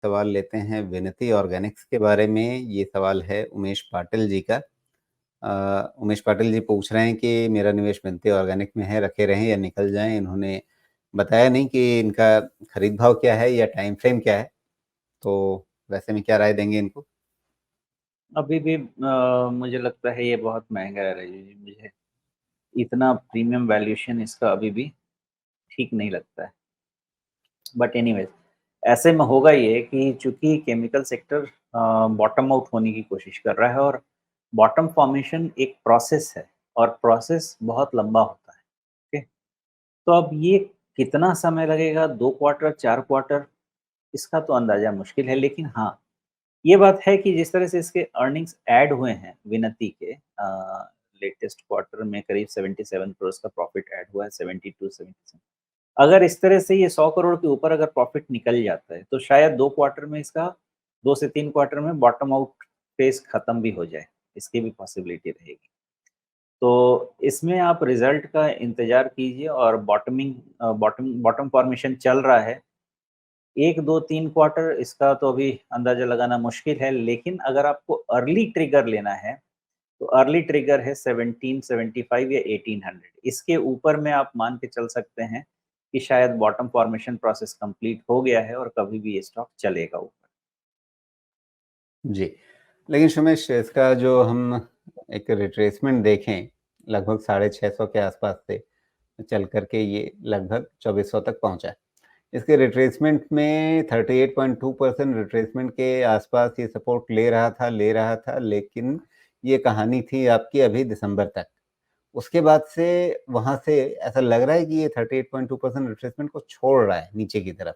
सवाल लेते हैं विनती ऑर्गेनिक्स के बारे में। ये सवाल है उमेश पाटिल जी का। उमेश पाटिल जी पूछ रहे हैं कि मेरा निवेश विनती ऑर्गेनिक में है, रखे रहें या निकल जाएँ? इन्होंने बताया नहीं कि इनका खरीद भाव क्या है या टाइम फ्रेम क्या है, तो वैसे में क्या राय देंगे इनको? अभी भी मुझे लगता है ये बहुत महँगा है राजीव जी, मुझे इतना प्रीमियम वैल्यूएशन इसका अभी भी ठीक नहीं लगता है। बट एनीवेज़ ऐसे में होगा ये कि चूँकि केमिकल सेक्टर बॉटम आउट होने की कोशिश कर रहा है और बॉटम फॉर्मेशन एक प्रोसेस है और प्रोसेस बहुत लंबा होता है, ओके? तो अब ये कितना समय लगेगा 2 क्वार्टर, 4 क्वार्टर इसका तो अंदाज़ा मुश्किल है लेकिन हाँ, ये बात है कि जिस तरह से इसके अर्निंग्स ऐड हुए हैं विनती के लेटेस्ट क्वार्टर में करीब 77 करोड़ का प्रॉफिट ऐड हुआ है, 72-77 अगर इस तरह से ये 100 करोड़ के ऊपर अगर प्रॉफिट निकल जाता है, तो शायद 2 क्वार्टर में इसका 2 से 3 क्वार्टर में बॉटम आउट फेज़ खत्म भी हो जाए, इसकी भी पॉसिबिलिटी रहेगी। तो इसमें आप रिज़ल्ट का इंतज़ार कीजिए और बॉटम बॉटम फॉर्मेशन चल रहा है। 1, 2, 3 क्वार्टर इसका तो अभी अंदाज़ा लगाना मुश्किल है, लेकिन अगर आपको अर्ली ट्रिगर लेना है, तो अर्ली ट्रिगर है 1775 या 1800 इसके ऊपर में आप मान के चल सकते हैं कि शायद बॉटम फॉर्मेशन प्रोसेस कंप्लीट हो गया है और कभी भी ये स्टॉक चलेगा ऊपर। जी। लेकिन सुमेश, इसका जो हम एक रिट्रेसमेंट देखें, लगभग 650 के आसपास से चल कर के ये लगभग 2400 तक पहुँचा। इसके रिट्रेसमेंट में 38.2% रिट्रेसमेंट के आसपास ये सपोर्ट ले रहा था, लेकिन ये कहानी थी आपकी अभी दिसंबर तक। उसके बाद से वहाँ से ऐसा लग रहा है कि ये 38.2% रिट्रेसमेंट को छोड़ रहा है नीचे की तरफ।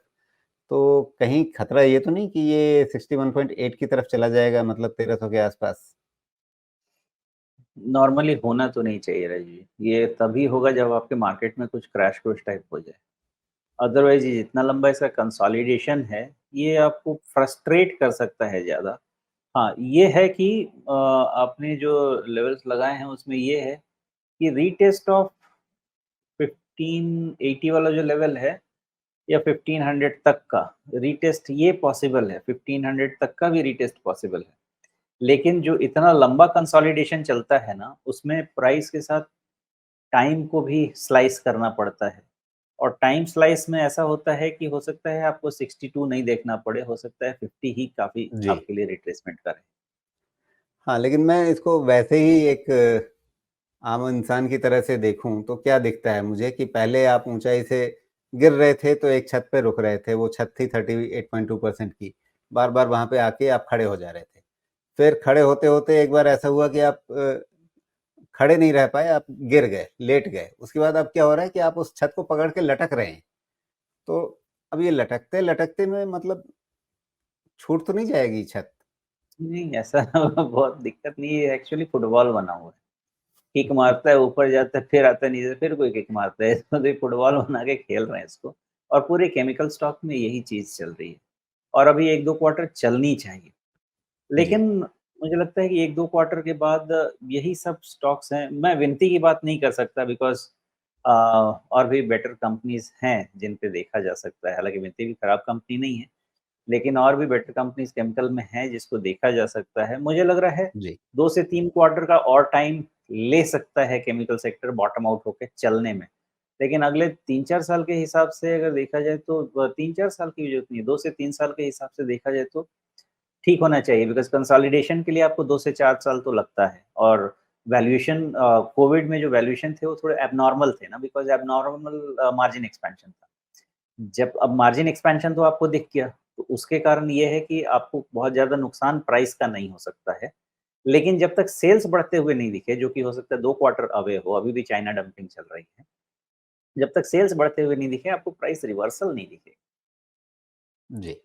तो कहीं खतरा ये तो नहीं कि ये 61.8 की तरफ चला जाएगा, मतलब 1300 के आसपास? नॉर्मली होना तो नहीं चाहिए राजीव, ये तभी होगा जब आपके मार्केट में कुछ क्रैश कोर्स टाइप हो जाए। अदरवाइज़ ये जितना लंबा इसका कंसोलिडेशन है, ये आपको फ्रस्ट्रेट कर सकता है ज़्यादा। हाँ, ये है कि आपने जो लेवल्स लगाए हैं उसमें ये है कि रीटेस्ट ऑफ 1580 वाला जो लेवल है या 1500 तक का रीटेस्ट ये पॉसिबल है, 1500 तक का भी रीटेस्ट पॉसिबल है। लेकिन जो इतना लंबा कंसोलिडेशन चलता है ना, उसमें प्राइस के साथ टाइम को भी स्लाइस करना पड़ता है और टाइम स्लाइस में ऐसा होता है कि हो सकता है आपको 62 नहीं देखना पड़े, हो सकता है 50 ही काफ़ी जी। आपके लिए रिट्रेसमेंट करे। हाँ, लेकिन मैं इसको वैसे ही एक आम इंसान की तरह से देखूँ तो क्या दिखता है मुझे कि पहले आप ऊँचाई से गिर रहे थे तो एक छत पे रुक रहे थे, वो छत थी 38.2% की। बार-बार वहाँ पे आके आप खड़े हो जा रहे थे। फिर खड़े होते-होते एक बार ऐसा हुआ कि आप खड़े नहीं रह पाए, आप गिर गए, लेट गए। उसके बाद अब क्या हो रहा है कि आप उस छत को पकड़ के लटक रहे हैं। तो अब ये लटकते-लटकते में मतलब छूट तो नहीं जाएगी छत? नहीं, ऐसा बहुत दिक्कत नहीं है, एक्चुअली फुटबॉल बना हुआ है। किक मारता है, ऊपर जाता है, फिर आता है नीचे, फिर कोई किक मारता है। इसको तो ये फुटबॉल बना के खेल रहे हैं इसको और पूरे केमिकल स्टॉक में यही चीज़ चल रही है और अभी 1-2 क्वार्टर चलनी चाहिए। जी। लेकिन मुझे लगता है कि 1-2 क्वार्टर के बाद यही सब स्टॉक्स हैं। मैं विनती की बात नहीं कर सकता बिकॉज़ और भी बेटर कंपनीज़ हैं जिन पे देखा जा सकता है। हालाँकि विनती भी खराब कंपनी नहीं है, लेकिन और भी बेटर कंपनीज़ केमिकल में हैं जिसको देखा जा सकता है। मुझे लग रहा है जी। 2 से 3 क्वार्टर का और टाइम ले सकता है केमिकल सेक्टर बॉटम आउट होके चलने में। लेकिन अगले 3-4 साल के हिसाब से अगर देखा जाए तो 3-4 साल की भी ज़रूरत नहीं है, 2 से 3 साल के हिसाब से देखा जाए तो ठीक होना चाहिए बिकॉज़ कंसोलिडेशन के लिए आपको 2 से 4 साल तो लगता है और वैल्यूएशन कोविड में जो वैल्यूएशन थे वो थोड़े एब्नॉर्मल थे ना बिकॉज़ एब्नॉर्मल मार्जिन एक्सपेंशन था। जब अब मार्जिन एक्सपेंशन तो आपको दिख गया, तो उसके कारण ये है कि आपको बहुत ज़्यादा नुकसान प्राइस का नहीं हो सकता है। लेकिन जब तक सेल्स बढ़ते हुए नहीं दिखे, जो कि हो सकता है 2 क्वार्टर अवे हो, अभी भी चाइना डंपिंग चल रही है। जब तक सेल्स बढ़ते हुए नहीं दिखे, आपको प्राइस रिवर्सल नहीं दिखेगा। जी।